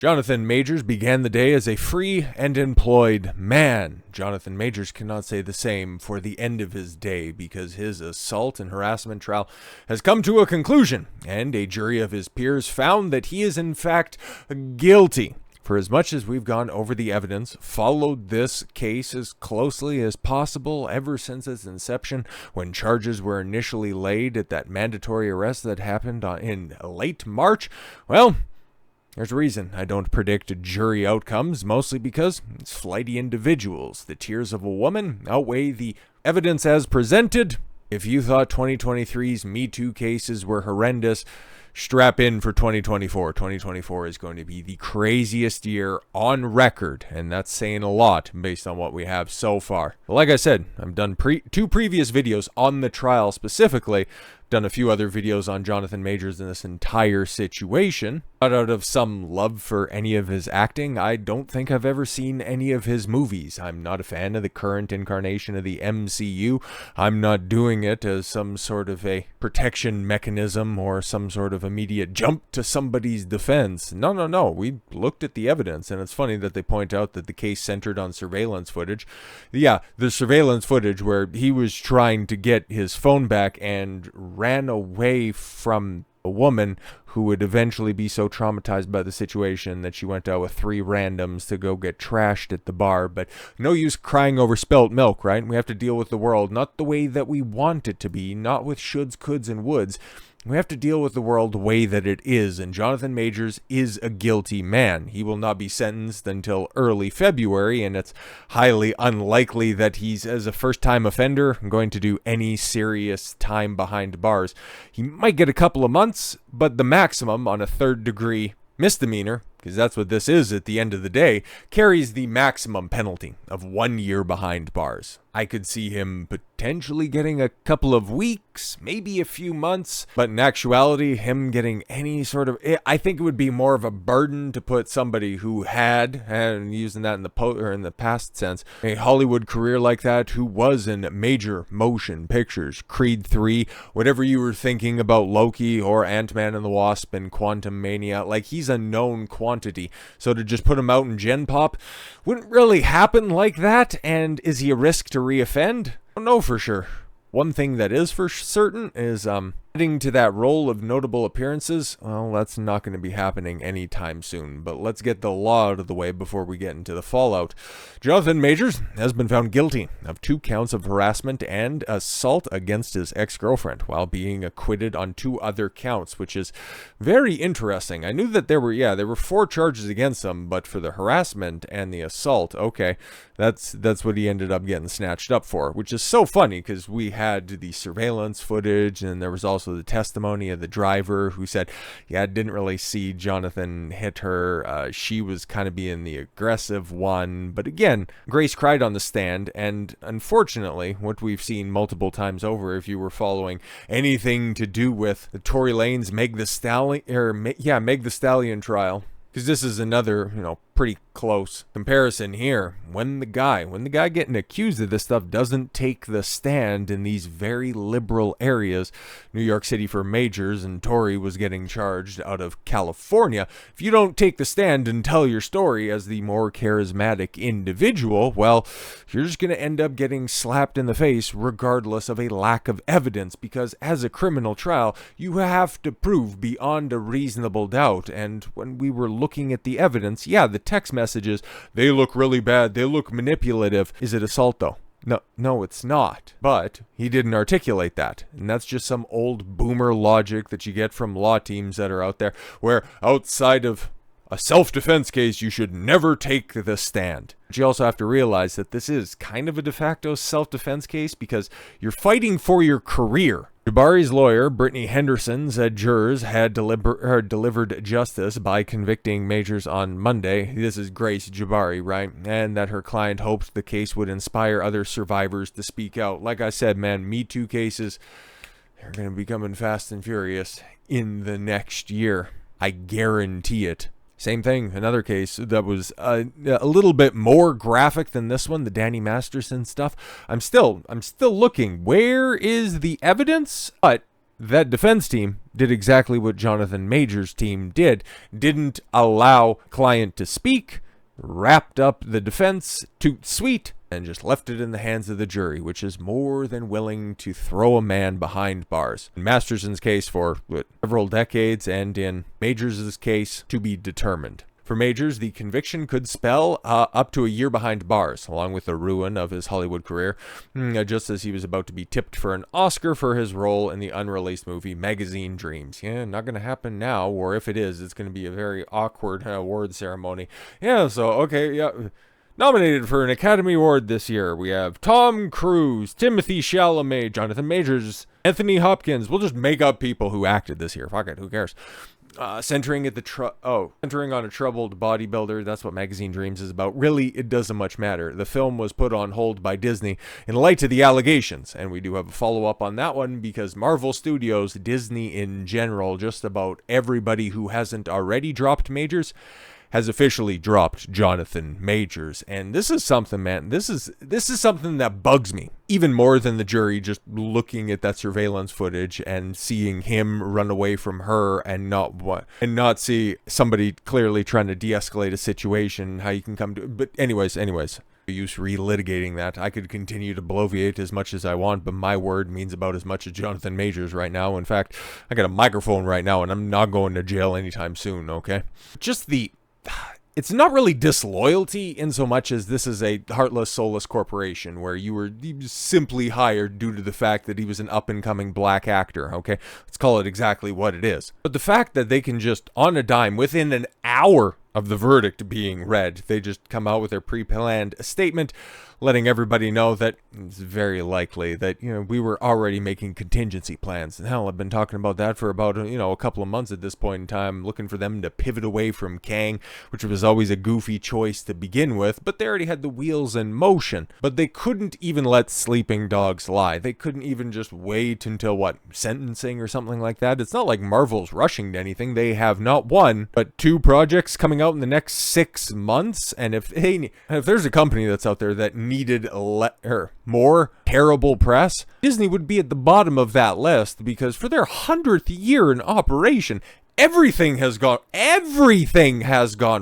Jonathan Majors began the day as a free and employed man. Jonathan Majors cannot say the same for the end of his day because his assault and harassment trial has come to a conclusion, and a jury of his peers found that he is in fact guilty. For as much as we've gone over the evidence, followed this case as closely as possible ever since its inception, when charges were initially laid at that mandatory arrest that happened in late March, well, there's a reason I don't predict jury outcomes, mostly because it's flighty individuals. The tears of a woman outweigh the evidence as presented. If you thought 2023's Me Too cases were horrendous, strap in for 2024. 2024 is going to be the craziest year on record, and that's saying a lot based on what we have so far. But like I said, I've done two previous videos on the trial specifically. Done a few other videos on Jonathan Majors in this entire situation. Not out of some love for any of his acting, I don't think I've ever seen any of his movies. I'm not a fan of the current incarnation of the MCU. I'm not doing it as some sort of a protection mechanism or some sort of immediate jump to somebody's defense. No. We looked at the evidence, and it's funny that they point out that the case centered on surveillance footage. Yeah, the surveillance footage where he was trying to get his phone back and ran away from a woman who would eventually be so traumatized by the situation that she went out with 3 randoms to go get trashed at the bar. But no use crying over spilt milk, right? We have to deal with the world not the way that we want it to be, not with shoulds, coulds, and woulds. We have to deal with the world the way that it is, and Jonathan Majors is a guilty man. He will not be sentenced until early February, and it's highly unlikely that he's, as a first-time offender, going to do any serious time behind bars. He might get a couple of months, but the maximum on a third-degree misdemeanor, because that's what this is at the end of the day, carries the maximum penalty of 1 year behind bars. I could see him potentially getting a couple of weeks, maybe a few months, but in actuality, him getting any sort of, I think it would be more of a burden to put somebody who had, and using that in the past sense, a Hollywood career like that, who was in major motion pictures, Creed 3, whatever you were thinking about Loki or Ant-Man and the Wasp and Quantum Mania, like he's a known quantity. So to just put him out in Gen Pop wouldn't really happen like that. And is he a risk to reoffend? I don't know for sure. One thing that is for certain is heading to that role of notable appearances. Well, that's not going to be happening anytime soon. But let's get the law out of the way before we get into the fallout. Jonathan Majors has been found guilty of 2 counts of harassment and assault against his ex-girlfriend, while being acquitted on 2 other counts, which is very interesting. I knew that there were 4 charges against him, but for the harassment and the assault, okay, that's what he ended up getting snatched up for, which is so funny because we had the surveillance footage, and there was also the testimony of the driver who said, yeah, I didn't really see Jonathan hit her. She was kind of being the aggressive one. But again, Grace cried on the stand, and unfortunately, what we've seen multiple times over, if you were following anything to do with the Tory Lanez Meg the Stallion trial, because this is another, pretty close comparison here. When the guy getting accused of this stuff doesn't take the stand in these very liberal areas, New York City for Majors, and Tory was getting charged out of California. If you don't take the stand and tell your story as the more charismatic individual, well, you're just going to end up getting slapped in the face regardless of a lack of evidence, because as a criminal trial, you have to prove beyond a reasonable doubt. And when we were looking at the evidence, the text messages, they look really bad, they look manipulative. Is it assault though? No, it's not. But he didn't articulate that. And that's just some old boomer logic that you get from law teams that are out there, where outside of a self-defense case, you should never take the stand. But you also have to realize that this is kind of a de facto self-defense case because you're fighting for your career. Jabbari's lawyer, Brittany Henderson, said jurors had delivered justice by convicting Majors on Monday. This is Grace Jabbari, right? And that her client hoped the case would inspire other survivors to speak out. Like I said, man, Me Too cases, they're going to be coming fast and furious in the next year. I guarantee it. Same thing, another case that was a little bit more graphic than this one, the Danny Masterson stuff. I'm still looking. Where is the evidence? But that defense team did exactly what Jonathan Majors' team did. Didn't allow client to speak, wrapped up the defense, toot sweet, and just left it in the hands of the jury, which is more than willing to throw a man behind bars. In Masterson's case for several decades, and in Majors' case, to be determined. For Majors, the conviction could spell up to a year behind bars, along with the ruin of his Hollywood career, just as he was about to be tipped for an Oscar for his role in the unreleased movie Magazine Dreams. Yeah, not going to happen now, or if it is, it's going to be a very awkward award ceremony. Yeah, so, okay, yeah. Nominated for an Academy Award this year, we have Tom Cruise, Timothy Chalamet, Jonathan Majors, Anthony Hopkins. We'll just make up people who acted this year. Fuck it, who cares? Centering on a troubled bodybuilder. That's what Magazine Dreams is about. Really, it doesn't much matter. The film was put on hold by Disney in light of the allegations, and we do have a follow-up on that one because Marvel Studios, Disney in general, just about everybody who hasn't already dropped Majors has officially dropped Jonathan Majors. And this is something, man, this is something that bugs me even more than the jury just looking at that surveillance footage and seeing him run away from her and not see somebody clearly trying to de-escalate a situation, how you can come to. But anyways, use relitigating that. I could continue to bloviate as much as I want, but my word means about as much as Jonathan Majors right now. In fact, I got a microphone right now and I'm not going to jail anytime soon, okay? It's not really disloyalty in so much as this is a heartless, soulless corporation where you were simply hired due to the fact that he was an up-and-coming black actor, okay? Let's call it exactly what it is. But the fact that they can just, on a dime, within an hour of the verdict being read, they just come out with their pre-planned statement letting everybody know that it's very likely that, we were already making contingency plans. And hell, I've been talking about that for about, a couple of months at this point in time, looking for them to pivot away from Kang, which was always a goofy choice to begin with, but they already had the wheels in motion. But they couldn't even let sleeping dogs lie. They couldn't even just wait until, sentencing or something like that. It's not like Marvel's rushing to anything. They have not one, but 2 projects coming out in the next 6 months. And if there's a company that's out there that needed more terrible press, Disney would be at the bottom of that list, because for their 100th year in operation, everything has gone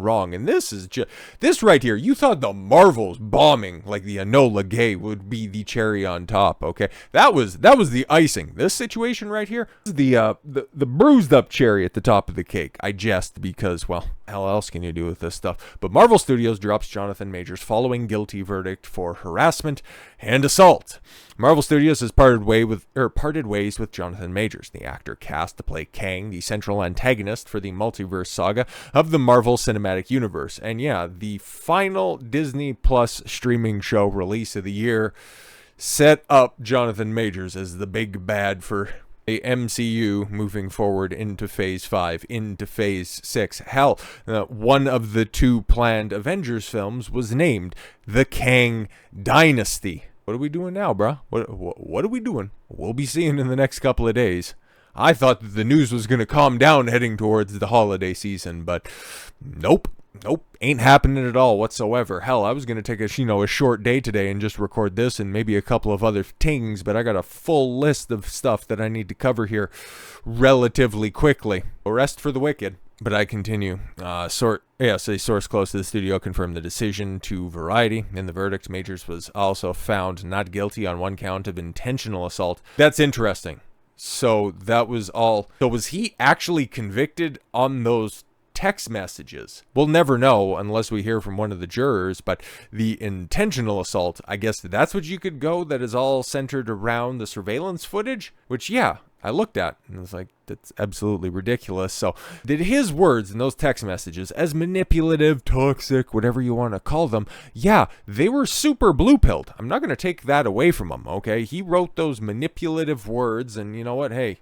wrong. And this right here, you thought the Marvels bombing like the Enola Gay would be the cherry on top, okay? That was the icing. This situation right here is the bruised up cherry at the top of the cake. I jest because, well, hell else can you do with this stuff? But Marvel Studios drops Jonathan Majors following guilty verdict for harassment and assault. Marvel Studios has parted ways with Jonathan Majors, the actor cast to play Kang, the central antagonist for the multiverse saga of the Marvel Cinematic Universe. And yeah, the final Disney Plus streaming show release of the year set up Jonathan Majors as the big bad for the MCU moving forward into Phase 5, into Phase 6. Hell, one of the 2 planned Avengers films was named The Kang Dynasty. What are we doing now, bruh? What are we doing? We'll be seeing in the next couple of days. I thought that the news was going to calm down heading towards the holiday season, but nope, ain't happening at all whatsoever. Hell, I was going to take a short day today and just record this and maybe a couple of other things, but I got a full list of stuff that I need to cover here relatively quickly. No rest for the wicked. But I continue. A source close to the studio confirmed the decision to Variety. In the verdict, Majors was also found not guilty on 1 count of intentional assault. That's interesting. So that was all. So was he actually convicted on those text messages? We'll never know unless we hear from one of the jurors, but the intentional assault, I guess that's what you could go, that is all centered around the surveillance footage, which, yeah, I looked at and was like, that's absolutely ridiculous. So did his words in those text messages, as manipulative, toxic, whatever you want to call them, yeah, they were super blue-pilled. I'm not going to take that away from him, okay? He wrote those manipulative words, and you know what? Hey,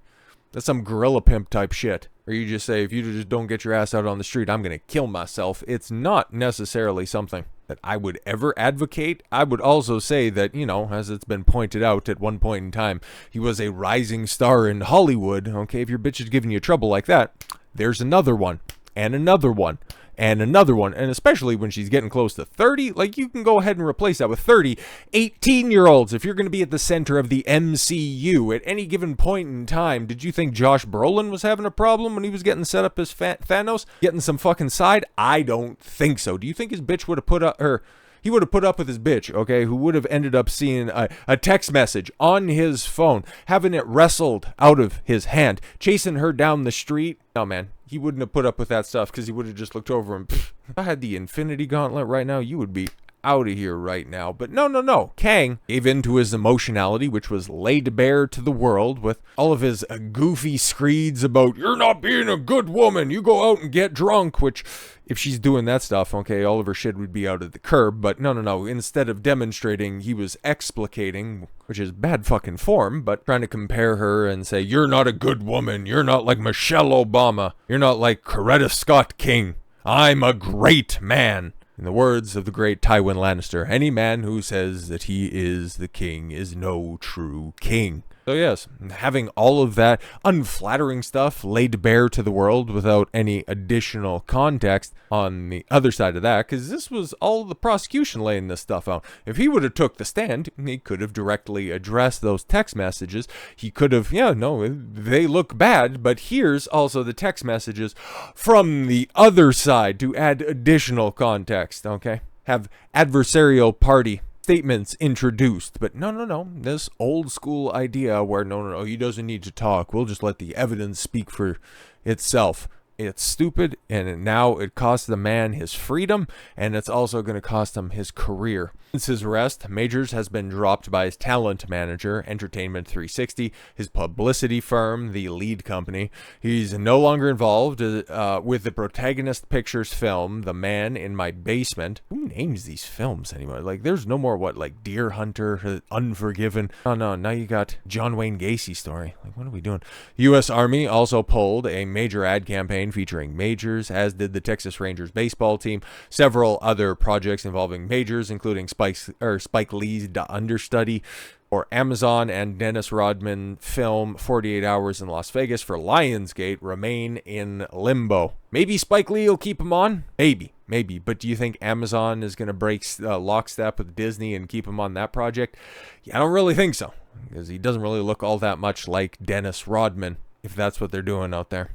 that's some gorilla pimp type shit. Or you just say, if you just don't get your ass out on the street, I'm going to kill myself. It's not necessarily something that I would ever advocate. I would also say that, as it's been pointed out at one point in time, he was a rising star in Hollywood. Okay, if your bitch is giving you trouble like that, there's another one, and another one, and another one. And especially when she's getting close to 30, like, you can go ahead and replace that with 30 18-year-olds if you're going to be at the center of the MCU at any given point in time. Did you think Josh Brolin was having a problem when he was getting set up as Thanos, getting some fucking side? I don't think so. Do you think his bitch would have put up, or he would have put up with his bitch, okay, who would have ended up seeing a text message on his phone, having it wrestled out of his hand, chasing her down the street? No, man, he wouldn't have put up with that stuff, because he would have just looked over and, if I had the Infinity Gauntlet right now, you would be out of here right now. But no. Kang gave in to his emotionality, which was laid bare to the world with all of his goofy screeds about, you're not being a good woman, you go out and get drunk, which, if she's doing that stuff, okay, all of her shit would be out at the curb. But no. Instead of demonstrating, he was explicating, which is bad fucking form, but trying to compare her and say, you're not a good woman. You're not like Michelle Obama. You're not like Coretta Scott King. I'm a great man. In the words of the great Tywin Lannister, any man who says that he is the king is no true king. So yes, having all of that unflattering stuff laid bare to the world without any additional context on the other side of that, because this was all the prosecution laying this stuff out. If he would have took the stand, he could have directly addressed those text messages. He could have, they look bad, but here's also the text messages from the other side to add additional context, okay? Have adversarial party statements introduced. But no, this old school idea where no, he doesn't need to talk, we'll just let the evidence speak for itself. It's stupid, and now it costs the man his freedom, and it's also going to cost him his career. Since his arrest, Majors has been dropped by his talent manager, Entertainment 360, his publicity firm, the lead company. He's no longer involved with the Protagonist Pictures film, The Man in My Basement. Who names these films anymore? Like, there's no more, Deer Hunter, Unforgiven. No, now you got John Wayne Gacy story. Like, what are we doing? U.S. Army also pulled a major ad campaign featuring Majors, as did the Texas Rangers baseball team. Several other projects involving Majors, including Spike Lee's The Understudy, or Amazon and Dennis Rodman film 48 Hours in Las Vegas for Lionsgate, remain in limbo. Maybe Spike Lee will keep him on? Maybe. But do you think Amazon is going to break lockstep with Disney and keep him on that project? Yeah, I don't really think so, because he doesn't really look all that much like Dennis Rodman, if that's what they're doing out there.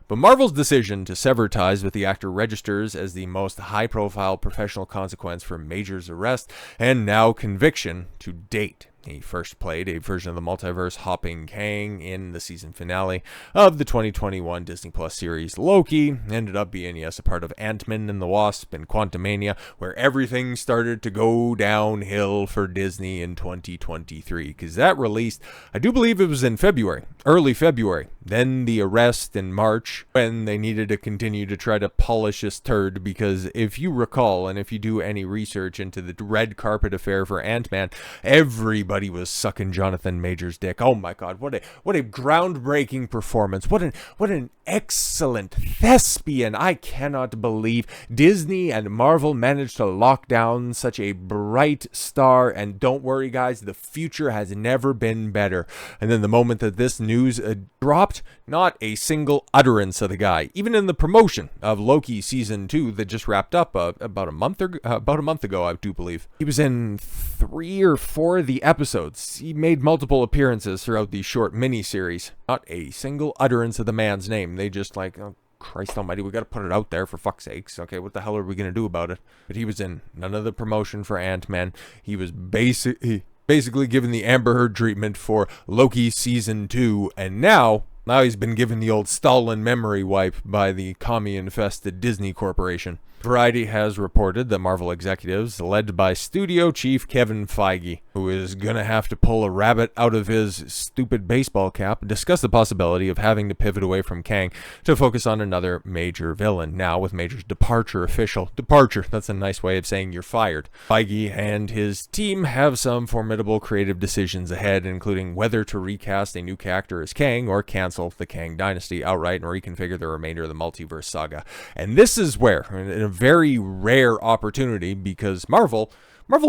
But Marvel's decision to sever ties with the actor registers as the most high-profile professional consequence for Major's arrest and now conviction to date. He first played a version of the multiverse-hopping Kang in the season finale of the 2021 Disney Plus series Loki. Ended up being, yes, a part of Ant-Man and the Wasp and Quantumania, where everything started to go downhill for Disney in 2023. Because that released, I do believe it was in February, early February. Then the arrest in March, when they needed to continue to try to polish this turd. Because if you recall, and if you do any research into the red carpet affair for Ant-Man, everybody was sucking Jonathan Majors' dick. Oh my God, what a groundbreaking performance. What an excellent thespian. I cannot believe Disney and Marvel managed to lock down such a bright star. And don't worry, guys, the future has never been better. And then the moment that this news dropped, not a single utterance of the guy. Even in the promotion of Loki season 2 that just wrapped up about a month ago, I do believe. He was in 3 or 4 of the episodes. He made multiple appearances throughout the short miniseries. Not a single utterance of the man's name. They just oh, Christ almighty, we got to put it out there for fuck's sakes. Okay, what the hell are we going to do about it? But he was in none of the promotion for Ant-Man. He was basically given the Amber Heard treatment for Loki season 2, and now he's been given the old Stalin memory wipe by the commie-infested Disney Corporation. Variety has reported that Marvel executives, led by studio chief Kevin Feige, who is gonna have to pull a rabbit out of his stupid baseball cap, discuss the possibility of having to pivot away from Kang to focus on another major villain. Now, with Major's departure, that's a nice way of saying you're fired. Feige and his team have some formidable creative decisions ahead, including whether to recast a new character as Kang or cancel the Kang Dynasty outright and reconfigure the remainder of the multiverse saga. And this is where, in a very rare opportunity, because Marvel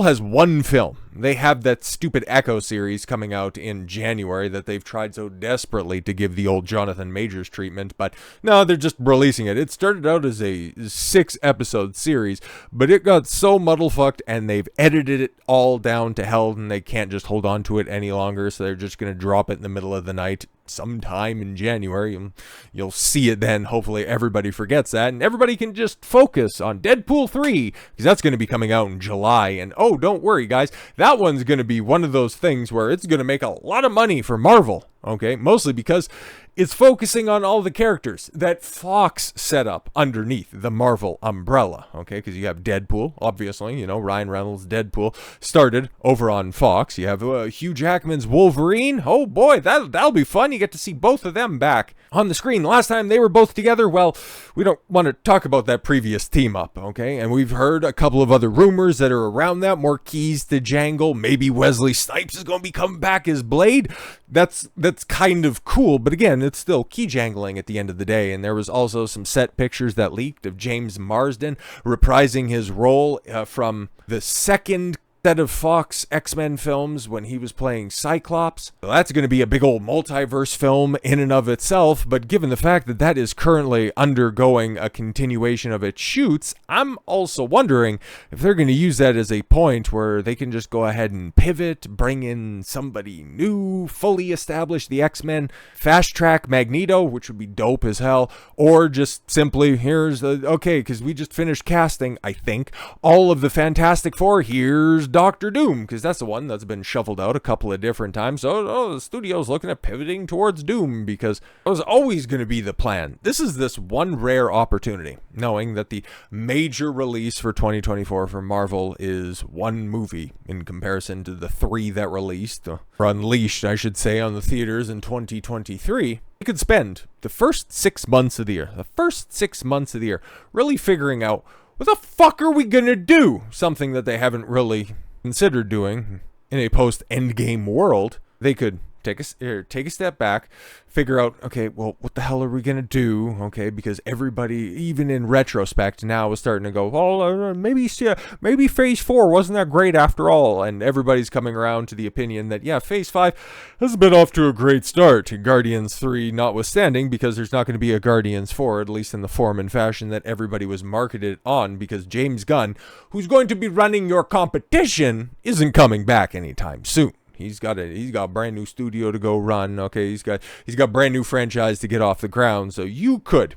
has one film They have that stupid Echo series coming out in January that they've tried so desperately to give the old Jonathan Majors treatment, but no, they're just releasing it. It started out as a 6-episode series, but it got so muddle-fucked, and they've edited it all down to hell, and they can't just hold on to it any longer, so they're just going to drop it in the middle of the night sometime in January, and you'll see it then. Hopefully everybody forgets that, and everybody can just focus on Deadpool 3, because that's going to be coming out in July. And oh, don't worry guys, that one's going to be one of those things where it's going to make a lot of money for Marvel, okay? Mostly because it's focusing on all the characters that Fox set up underneath the Marvel umbrella, okay? Because you have Deadpool, obviously, you know, Ryan Reynolds' Deadpool started over on Fox. You have Hugh Jackman's Wolverine. Oh boy, that'll be fun. You get to see both of them back on the screen. Last time they were both together, well, we don't want to talk about that previous team up, okay? And we've heard a couple of other rumors that are around that, more keys to jangle. Maybe Wesley Snipes is going to be coming back as Blade. That's kind of cool, but again, it's still key jangling at the end of the day. And there was also some set pictures that leaked of James Marsden reprising his role from the second set of Fox X-Men films when he was playing Cyclops. So that's going to be a big old multiverse film in and of itself, but given the fact that that is currently undergoing a continuation of its shoots, I'm also wondering if they're going to use that as a point where they can just go ahead and pivot, bring in somebody new, fully establish the X-Men, fast track Magneto, which would be dope as hell, or just simply, okay, because we just finished casting, I think, all of the Fantastic Four. Here's Doctor Doom, because that's the one that's been shuffled out a couple of different times. So the studio's looking at pivoting towards Doom, because it was always going to be the plan. This is this one rare opportunity, knowing that the major release for 2024 for Marvel is one movie in comparison to the 3 that released, or unleashed, I should say, on the theaters in 2023. You could spend the first 6 months of the year, really figuring out what the fuck are we gonna do? Something that they haven't really considered doing in a post-Endgame world. They could take a step back, figure out, okay, well, what the hell are we going to do? Okay, because everybody, even in retrospect, now is starting to go, well, maybe Phase 4 wasn't that great after all. And everybody's coming around to the opinion that, yeah, Phase 5 has been off to a great start. Guardians 3 notwithstanding, because there's not going to be a Guardians 4, at least in the form and fashion that everybody was marketed on, because James Gunn, who's going to be running your competition, isn't coming back anytime soon. He's got a brand new studio to go run. Okay, he's got brand new franchise to get off the ground. So you could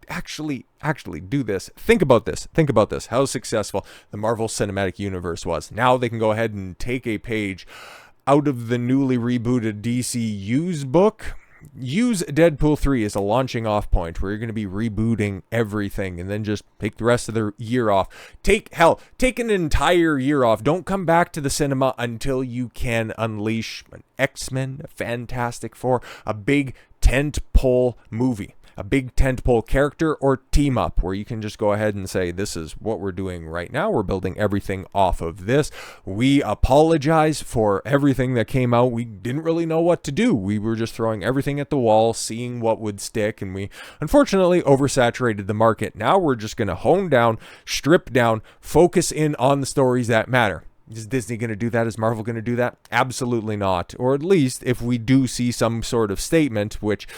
actually do this. Think about this. How successful the Marvel Cinematic Universe was. Now they can go ahead and take a page out of the newly rebooted DCU's book. Use Deadpool 3 as a launching off point where you're going to be rebooting everything, and then just take the rest of the year off. Take an entire year off. Don't come back to the cinema until you can unleash an X-Men, a Fantastic Four, a big tentpole movie. A big tentpole character or team up where you can just go ahead and say, this is what we're doing right now. We're building everything off of this. We apologize for everything that came out. We didn't really know what to do. We were just throwing everything at the wall, seeing what would stick, and we unfortunately oversaturated the market. Now we're just going to hone down, strip down, focus in on the stories that matter. Is Disney going to do that? Is Marvel going to do that? Absolutely not. Or at least if we do see some sort of statement, which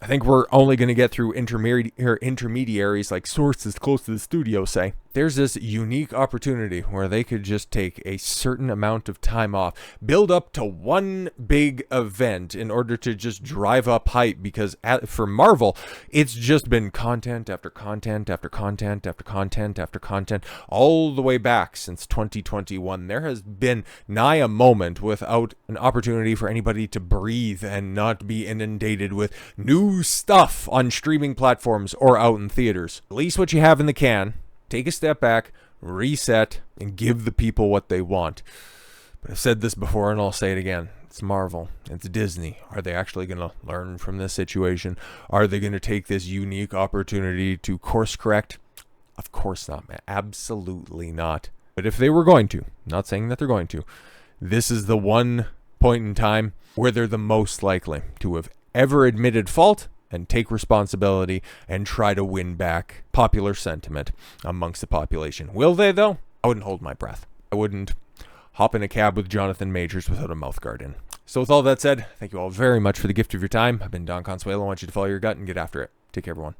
I think we're only going to get through intermediaries like sources close to the studio say. There's this unique opportunity where they could just take a certain amount of time off, build up to one big event in order to just drive up hype, because for Marvel, it's just been content after content after content after content after content all the way back since 2021. There has been nigh a moment without an opportunity for anybody to breathe and not be inundated with new stuff on streaming platforms or out in theaters. Release what you have in the can. Take a step back, reset, and give the people what they want. But I've said this before and I'll say it again. It's Marvel. It's Disney. Are they actually going to learn from this situation? Are they going to take this unique opportunity to course correct? Of course not, man. Absolutely not. But if they were going to, not saying that they're going to, this is the one point in time where they're the most likely to have ever admitted fault and take responsibility and try to win back popular sentiment amongst the population. Will they, though? I wouldn't hold my breath. I wouldn't hop in a cab with Jonathan Majors without a mouthguard in. So with all that said, thank you all very much for the gift of your time. I've been Don Consuelo. I want you to follow your gut and get after it. Take care, everyone.